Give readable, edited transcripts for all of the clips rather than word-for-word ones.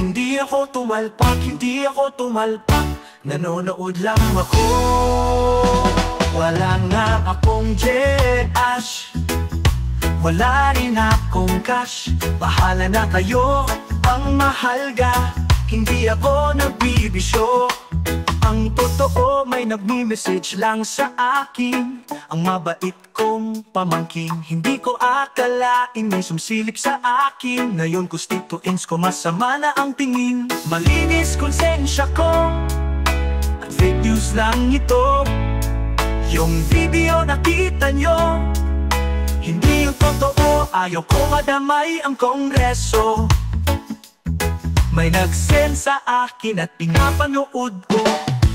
Hindi ako tumalpak, hindi ako tumalpak, nanonood lang ako. Wala nga akong Gcash, wala rin akong cash. Bahala na kayo, ang mahal ga, hindi ako nagbibisyo. Ang totoo may nagmi-message lang sa akin, ang mabait kong pamangkin. Hindi ko akalain may sumsilip sa akin, ngayon constituents ko masama na ang tingin. Malinis konsensya ko, at fake news lang ito. Yung video nakita nyo, hindi yung totoo. Ayaw ko madamay ang kongreso. May nag-send sa akin at pinapanood ko.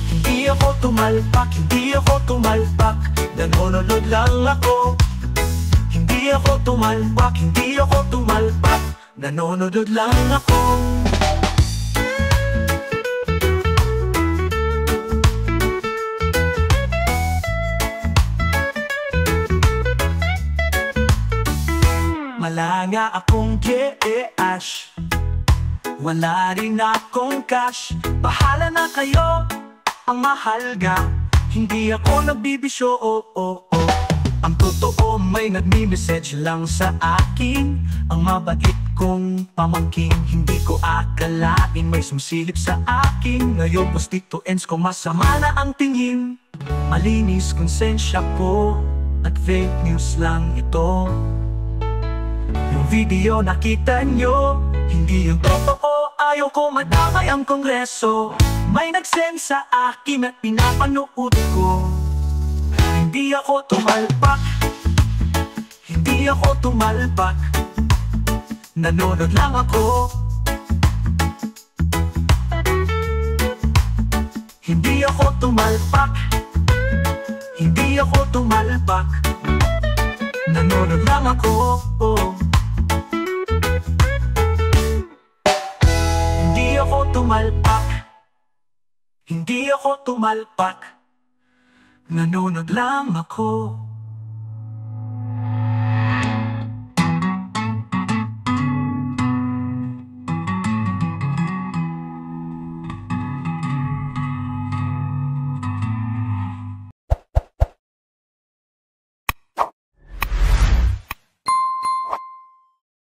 Hindi ako tumalpak, hindi ako tumalpak, nanonood lang ako. Hindi ako tumalpak, hindi ako tumalpak, nanonood lang ako. Wala nga akong Gcash, wala rin akong cash. Bahala na kayo, ang mahal ga, hindi ako nagbibisyo. Ang totoo may nagmi-message lang sa akin, ang mabait kong pamangkin. Hindi ko akalain may sumsilip sa akin, ngayon constituents ko masama na ang tingin. Malinis konsensya ko, at fake news lang ito. Yung video nakita nyo, hindi yung totoo. Ayaw ko madamay ang kongreso. May nag-send sa akin at pinapanood ko. Hindi ako tumalpak, hindi ako tumalpak, nanonood lang ako. Hindi ako tumalpak, hindi ako tumalpak, nanonood lang ako. Hindi ako tumalpak, hindi ako tumalpak, nanonood lang ako.